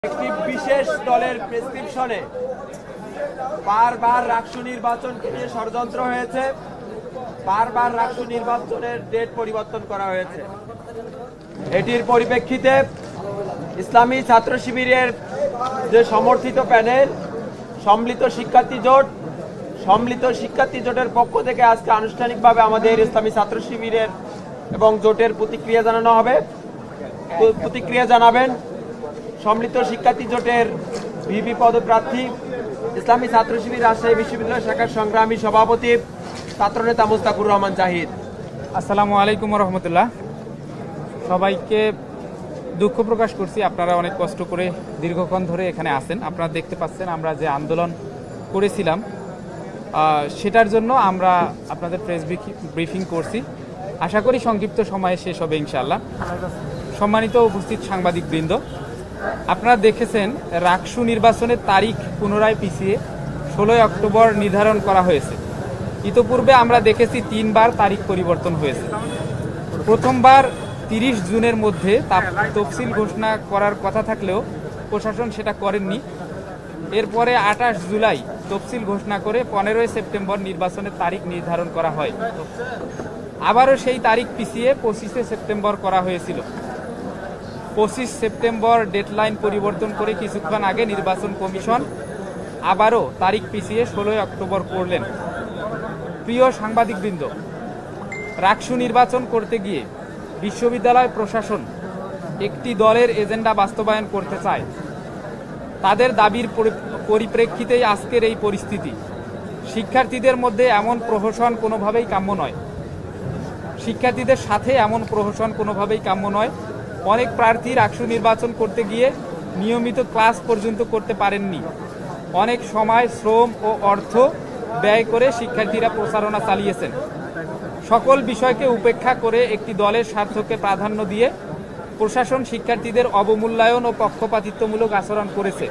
একটি বিশেষ দলের প্রেসক্রিপশনে বারবার রাকসু নির্বাচনকে নিয়ে ষড়যন্ত্র হয়েছে, বারবার রাকসু নির্বাচনের ডেট পরিবর্তন করা হয়েছে। এটির পরিপ্রেক্ষিতে ইসলামী ছাত্র শিবিরের যে সমর্থিত প্যানেল সম্মিলিত শিক্ষার্থী জোটের পক্ষ থেকে আজকে আনুষ্ঠানিকভাবে আমাদের ইসলামী ছাত্র শিবিরের এবং জোটের প্রতিক্রিয়া জানানো হবে। প্রতিক্রিয়া জানাবেন সম্মিলিত শিক্ষার্থী জোটের ভিপি পদপ্রার্থী ইসলামী ছাত্র শিবির রাজশাহী বিশ্ববিদ্যালয় শাখার সংগ্রামী সভাপতি ছাত্রনেতা মুস্তাকুর রহমান জাহিদ। আসসালামু আলাইকুম রহমতুল্লাহ। সবাইকে দুঃখ প্রকাশ করছি, আপনারা অনেক কষ্ট করে দীর্ঘক্ষণ ধরে এখানে আসেন। আপনারা দেখতে পাচ্ছেন আমরা যে আন্দোলন করেছিলাম সেটার জন্য আমরা আপনাদের প্রেস ব্রিফিং করছি। আশা করি সংক্ষিপ্ত সময়ে শেষ হবে ইনশাআল্লাহ। সম্মানিত উপস্থিত সাংবাদিকবৃন্দ, আপনারা দেখেছেন রাকসু নির্বাচনের তারিখ পুনরায় পিছিয়ে 16 অক্টোবর নির্ধারণ করা হয়েছে। ইতোপূর্বে আমরা দেখেছি 3 বার তারিখ পরিবর্তন হয়েছে। প্রথমবার 30 জুনের মধ্যে তফসিল ঘোষণা করার কথা থাকলেও প্রশাসন সেটা করেননি। এরপরে 28 জুলাই তফসিল ঘোষণা করে 15 সেপ্টেম্বর নির্বাচনের তারিখ নির্ধারণ করা হয়। আবারও সেই তারিখ পিছিয়ে 25 সেপ্টেম্বর করা হয়েছিল। 25 সেপ্টেম্বর ডেডলাইন পরিবর্তন করে কিছুক্ষণ আগে নির্বাচন কমিশন আবারও তারিখ পিছিয়ে 16 অক্টোবর করলেন। প্রিয় সাংবাদিকবৃন্দ, রাকসু নির্বাচন করতে গিয়ে বিশ্ববিদ্যালয় প্রশাসন একটি দলের এজেন্ডা বাস্তবায়ন করতে চায়। তাদের দাবির পরিপ্রেক্ষিতেই আজকের এই পরিস্থিতি। শিক্ষার্থীদের মধ্যে এমন প্রহসন কোনোভাবেই কাম্য নয়। শিক্ষার্থীদের সাথে এমন প্রহসন কোনোভাবেই কাম্য নয়। অনেক প্রার্থী রাকসু নির্বাচন করতে গিয়ে নিয়মিত ক্লাস পর্যন্ত করতে পারেননি। অনেক সময়, শ্রম ও অর্থ ব্যয় করে শিক্ষার্থীরা প্রচারণা চালিয়েছেন। সকল বিষয়কে উপেক্ষা করে একটি দলের স্বার্থকে প্রাধান্য দিয়ে প্রশাসন শিক্ষার্থীদের অবমূল্যায়ন ও পক্ষপাতিত্বমূলক আচরণ করেছে।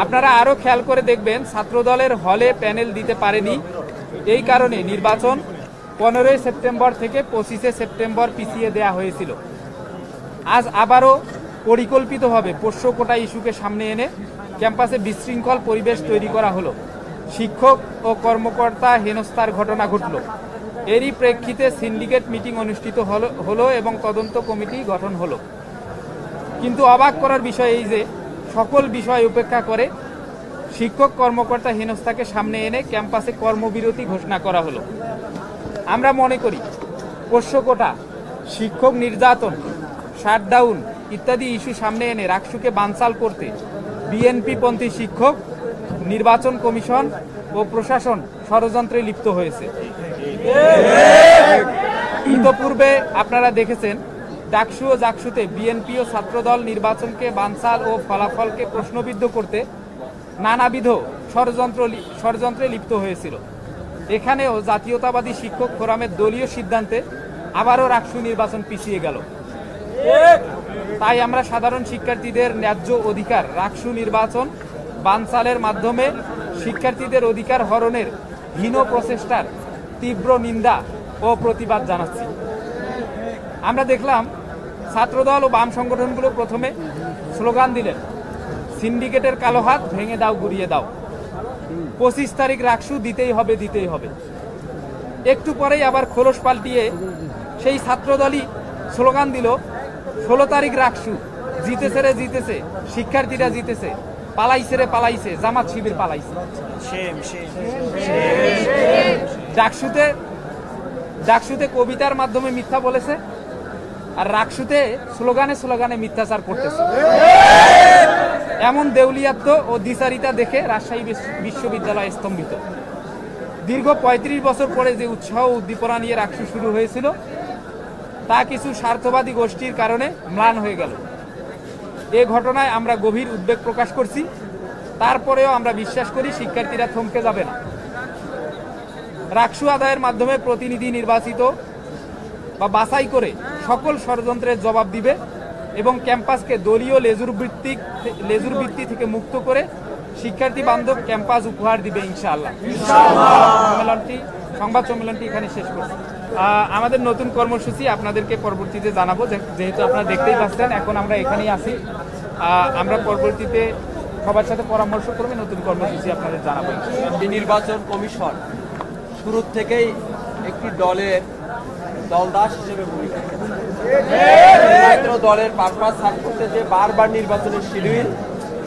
আপনারা আরও খেয়াল করে দেখবেন, ছাত্রদলের হলে প্যানেল দিতে পারেনি। এই কারণে নির্বাচন 15 সেপ্টেম্বর থেকে 25 সেপ্টেম্বর পিছিয়ে দেয়া হয়েছিল। আজ আবারও পরিকল্পিতভাবে পোষ্য কোটা ইস্যুকে সামনে এনে ক্যাম্পাসে বিশৃঙ্খল পরিবেশ তৈরি করা হলো। শিক্ষক ও কর্মকর্তা হেনস্থার ঘটনা ঘটল। এরই প্রেক্ষিতে সিন্ডিকেট মিটিং অনুষ্ঠিত হলো এবং তদন্ত কমিটি গঠন হলো। কিন্তু অবাক করার বিষয় এই যে সকল বিষয় উপেক্ষা করে শিক্ষক কর্মকর্তা হেনস্থাকে সামনে এনে ক্যাম্পাসে কর্মবিরতি ঘোষণা করা হলো। আমরা মনে করি পোষ্য কোটা, শিক্ষক নির্যাতন, শাটডাউন ইত্যাদি ইস্যু সামনে এনে রাকসুকে বানচাল করতে বিএনপিপন্থী শিক্ষক, নির্বাচন কমিশন ও প্রশাসন ষড়যন্ত্রে লিপ্ত হয়েছে। ইতোপূর্বে আপনারা দেখেছেন ডাকসু ও জাকসুতে বিএনপি ও ছাত্রদল নির্বাচনকে বানচাল ও ফলাফলকে প্রশ্নবিদ্ধ করতে নানাবিধ ষড়যন্ত্রে লিপ্ত হয়েছিল। এখানেও জাতীয়তাবাদী শিক্ষক ফোরামের দলীয় সিদ্ধান্তে আবারও রাকসু নির্বাচন পিছিয়ে গেল। তাই আমরা সাধারণ শিক্ষার্থীদের ন্যায্য অধিকার রাকসু নির্বাচন বানচালের মাধ্যমে শিক্ষার্থীদের অধিকার হরণের হীন প্রচেষ্টার তীব্র নিন্দা ও প্রতিবাদ জানাচ্ছি। আমরা দেখলাম ছাত্রদল ও বাম সংগঠনগুলো প্রথমে স্লোগান দিলেন, সিন্ডিকেটের কালো হাত ভেঙে দাও, গুড়িয়ে দাও, 25 তারিখ রাকসু দিতেই হবে, দিতেই হবে। একটু পরেই আবার খোলস পাল্টিয়ে সেই ছাত্রদলই স্লোগান দিল, 16 তারিখ রাকসু, জিতেছে রে জিতেছে, শিক্ষার্থীরা জিতেছে, পালাইছে রে পালাইছে, জামাত শিবির পালাইছে। ডাকসুতে কবিতার মাধ্যমে মিথ্যা বলেছে, আর রাকসুতে স্লোগানে মিথ্যাচার করতেছে। এমন দেউলিয়াত্ব ও দ্বিচারিতা দেখে রাজশাহী বিশ্ববিদ্যালয় স্তম্ভিত। দীর্ঘ 35 বছর পরে যে উৎসাহ উদ্দীপনা নিয়ে রাকসু শুরু হয়েছিল তা কিছু স্বার্থবাদী গোষ্ঠীর কারণে ম্লান হয়ে গেল। এ ঘটনায় আমরা গভীর উদ্বেগ প্রকাশ করছি। তারপরেও আমরা বিশ্বাস করি শিক্ষার্থীরা থমকে যাবে না। রাকসু আদায়ের মাধ্যমে প্রতিনিধি নির্বাচিত বা বাছাই করে সকল ষড়যন্ত্রের জবাব দিবে এবং ক্যাম্পাসকে দলীয় লেজুর বৃত্তি থেকে মুক্ত করে শিক্ষার্থী বান্ধব ক্যাম্পাস উপহার দিবে ইনশাআল্লাহ। সংবাদ সম্মেলনটি এখানে শেষ করছি। আমাদের নতুন কর্মসূচি আপনাদেরকে পরবর্তীতে জানাবো, যেহেতু আপনারা দেখতেই পাচ্ছেন এখন আমরা এখানেই আছি। আমরা পরবর্তীতে সবার সাথে পরামর্শ করবে নতুন কর্মসূচি আপনাদের জানাবো। এই নির্বাচন কমিশন শুরু থেকেই একটি দলদাস হিসেবে ভূমিকা রেখেছে। দলের পারপাস সার্ভ করতে যে বারবার নির্বাচনের শিডিউল,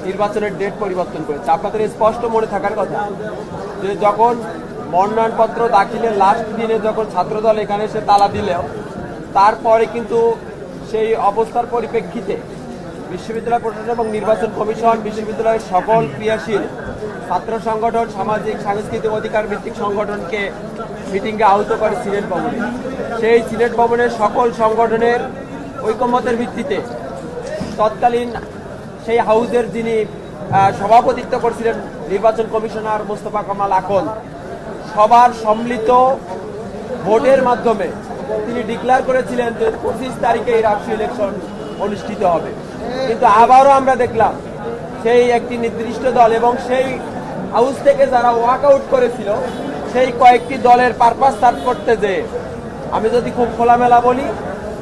নির্বাচনের ডেট পরিবর্তন করেছে। আপনাদের স্পষ্ট মনে থাকার কথা যে যখন মনোনয়নপত্র দাখিলের লাস্ট দিনে যখন ছাত্রদল এখানে এসে তালা দিলেও তারপরে কিন্তু সেই অবস্থার পরিপ্রেক্ষিতে বিশ্ববিদ্যালয় প্রশাসন এবং নির্বাচন কমিশন বিশ্ববিদ্যালয়ের সকল ক্রিয়াশীল ছাত্র সংগঠন, সামাজিক সাংস্কৃতিক অধিকার ভিত্তিক সংগঠনকে মিটিংয়ে আহত করে সিনেট ভবনে। সেই সিনেট ভবনের সকল সংগঠনের ঐকমত্যের ভিত্তিতে তৎকালীন সেই হাউজের যিনি সভাপতিত্ব করছিলেন নির্বাচন কমিশনার মোস্তফা কামাল আকন, সবার সম্মিলিত ভোটের মাধ্যমে তিনি ডিক্লেয়ার করেছিলেন যে 25 তারিখে এই রাষ্ট্রীয় ইলেকশন অনুষ্ঠিত হবে। কিন্তু আবারও আমরা দেখলাম সেই একটি নির্দিষ্ট দল এবং সেই হাউস থেকে যারা ওয়াকআউট করেছিল সেই কয়েকটি দলের পারপাস সার্ভ করতে যে আমি যদি খুব খোলামেলা বলি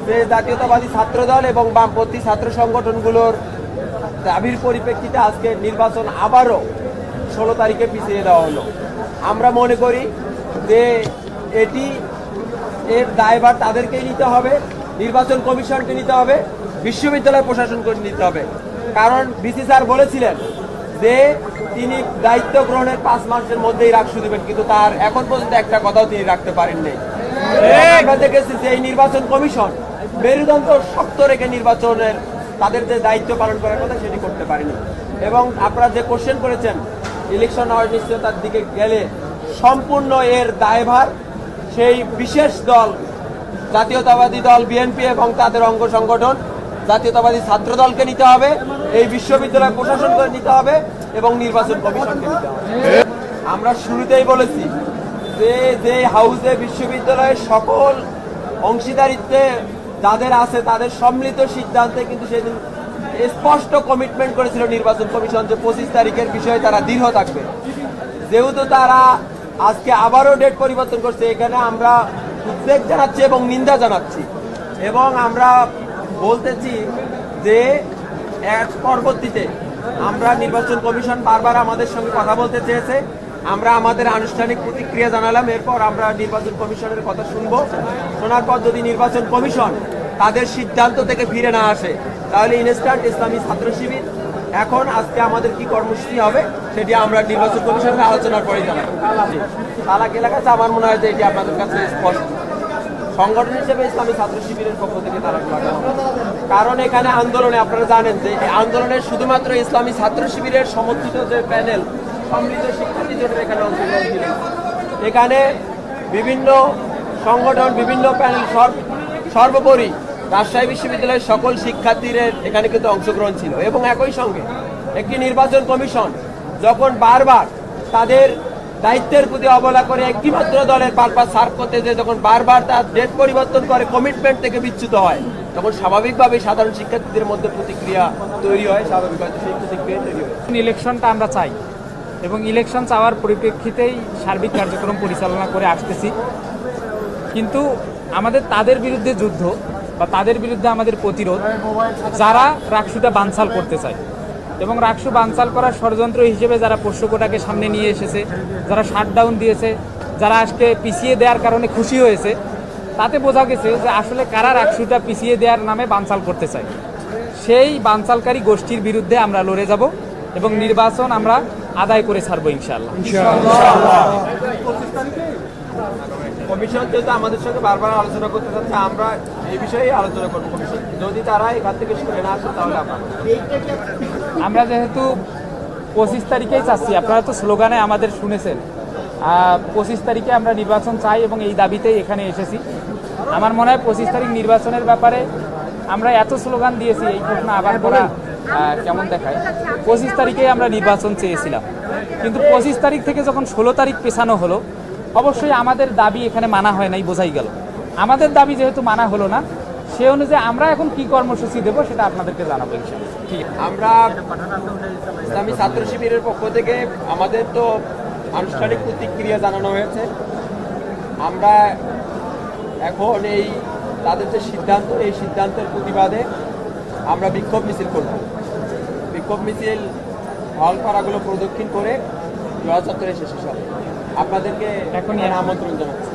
যে জাতীয়তাবাদী ছাত্রদল এবং বামপন্থী ছাত্র সংগঠনগুলোর দাবির পরিপ্রেক্ষিতে আজকে নির্বাচন আবারও 16 তারিখে পিছিয়ে দেওয়া হলো। আমরা মনে করি যে এর দায়ভার তাদেরকেই নিতে হবে, নির্বাচন কমিশনকে নিতে হবে, বিশ্ববিদ্যালয় প্রশাসনকে নিতে হবে। কারণ ভিসি স্যার বলেছিলেন যে তিনি দায়িত্ব গ্রহণের 5 মাসের মধ্যেই রাখতে দেবেন, কিন্তু তার এখন পর্যন্ত একটা কথাও তিনি রাখতে পারেননি। আমরা দেখেছি যে এই নির্বাচন কমিশন মেরুদণ্ড শক্ত রেখে নির্বাচনের তাদের যে দায়িত্ব পালন করার কথা সেটি করতে পারেনি। এবং আপনারা যে কোশ্চেন করেছেন ইলেকশন অনিশ্চয়তার দিকে গেলে সম্পূর্ণ এর দায়ভার সেই বিশেষ দল জাতীয়তাবাদী দল বিএনপি এবং তাদের অঙ্গ সংগঠন জাতীয়তাবাদী ছাত্র দলকে নিতে হবে, এই বিশ্ববিদ্যালয় প্রশাসনকে নিতে হবে এবং নির্বাচন কমিশনকে নিতে হবে। আমরা শুরুতেই বলেছি যে হাউসে বিশ্ববিদ্যালয়ের সকল অংশীদারিত্বে যাদের আছে তাদের সম্মিলিত সিদ্ধান্তে কিন্তু সেদিন স্পষ্ট কমিটমেন্ট করেছিল নির্বাচন কমিশন যে 25 তারিখের বিষয়ে তারা দৃঢ় থাকবে। যেহেতু তারা আজকে আবারও ডেট পরিবর্তন করছে, এখানে আমরা উদ্বেগ জানাচ্ছি এবং নিন্দা জানাচ্ছি এবং আমরা বলতেছি যে এর পরবর্তীতে আমরা নির্বাচন কমিশন বারবার আমাদের সঙ্গে কথা বলতে চেয়েছে, আমরা আমাদের আনুষ্ঠানিক প্রতিক্রিয়া জানালাম। এরপর আমরা নির্বাচন কমিশনের কথা শুনবো, শোনার পর যদি নির্বাচন কমিশন তাদের সিদ্ধান্ত থেকে ফিরে না আসে তাহলে ইনস্ট্যান্ট ইসলামী ছাত্র শিবির এখন আজকে আমাদের কি কর্মসূচি হবে সেটি আমরা নির্বাচন কমিশনের আলোচনার পরে জানাবো। তালাক এলাকাতে আমার মনে হয় যে এটি আপনাদের কাছে স্পষ্ট। সংগঠন হিসেবে ইসলামী ছাত্র শিবিরের পক্ষ থেকে তালাক লাগানো, কারণ এখানে আন্দোলনে আপনারা জানেন যে আন্দোলনের শুধুমাত্র ইসলামী ছাত্র শিবিরের সমর্থিত যে প্যানেল সম্মিলিত শিক্ষার্থী জোটের এখানে অংশগ্রহণ ছিল। এখানে বিভিন্ন সংগঠন, বিভিন্ন প্যানেল, সর্বোপরি রাজশাহী বিশ্ববিদ্যালয়ের সকল শিক্ষার্থীদের এখানে কিন্তু অংশগ্রহণ ছিল। এবং একই সঙ্গে একটি নির্বাচন কমিশন যখন বারবার তাদের দায়িত্বের প্রতি অবহেলা করে একটিমাত্র দলের পারপাস সার্ভ করতে যে যখন বারবার তার ডেট পরিবর্তন করে কমিটমেন্ট থেকে বিচ্যুত হয়, তখন স্বাভাবিকভাবেই সাধারণ শিক্ষার্থীদের মধ্যে প্রতিক্রিয়া তৈরি হয়, স্বাভাবিকভাবে সেই প্রতিক্রিয়া তৈরি হয়। ইলেকশনটা আমরা চাই এবং ইলেকশন চাওয়ার পরিপ্রেক্ষিতেই সার্বিক কার্যক্রম পরিচালনা করে আসতেছি। কিন্তু আমাদের তাদের বিরুদ্ধে যুদ্ধ বা তাদের বিরুদ্ধে আমাদের প্রতিরোধ, যারা রাকসুটা বানচাল করতে চায় এবং রাকসু বানচাল করার ষড়যন্ত্র হিসেবে যারা পোষ্যকোটাকে সামনে নিয়ে এসেছে, যারা শাটডাউন দিয়েছে, যারা আজকে পিছিয়ে দেওয়ার কারণে খুশি হয়েছে, তাতে বোঝা গেছে যে আসলে কারা রাকসুটা পিছিয়ে দেওয়ার নামে বানচাল করতে চায়। সেই বানচালকারী গোষ্ঠীর বিরুদ্ধে আমরা লড়ে যাব এবং নির্বাচন আমরা আদায় করে ছাড়বো ইনশাআল্লাহ। কমিশন যেহেতু আমাদের সঙ্গে বারবার আলোচনা করতে চাচ্ছে, আমরা এই বিষয়ে আলোচনা করবো। কমিশন যদি তারা এখান থেকে সরে না আসে তাহলে আমরা যেহেতু 25 তারিখেই চাচ্ছি, আপনারা তো স্লোগানে আমাদের শুনেছেন, 25 তারিখে আমরা নির্বাচন চাই এবং এই দাবিতেই এখানে এসেছি। আমার মনে হয় 25 তারিখ নির্বাচনের ব্যাপারে আমরা এত স্লোগান দিয়েছি, এই ঘটনা আবার করা কেমন দেখায়। 25 তারিখে আমরা নির্বাচন চেয়েছিলাম, কিন্তু 25 তারিখ থেকে যখন 16 তারিখ পেছানো হলো, অবশ্যই আমাদের দাবি এখানে মানা হয় নাই, বোঝাই গেল। আমাদের দাবি যেহেতু মানা হলো না, সে অনুযায়ী আমরা এখন কি কর্মসূচি দেবো সেটা আপনাদেরকে জানাবো ইনশাআল্লাহ। ঠিক আছে, আমরা ইসলামী ছাত্র শিবিরের পক্ষ থেকে আমাদের তো আনুষ্ঠানিক প্রতিক্রিয়া জানানো হয়েছে। আমরা এখন এই তাদের যে সিদ্ধান্ত, এই সিদ্ধান্তের প্রতিবাদে আমরা বিক্ষোভ মিছিল করব বিক্ষোভ মিছিল হলপাড়াগুলো প্রদক্ষিণ করে জোড়া চত্বরে শেষ হবে। আপনাদেরকে এখনই এখানে আমন্ত্রণ জানাচ্ছি।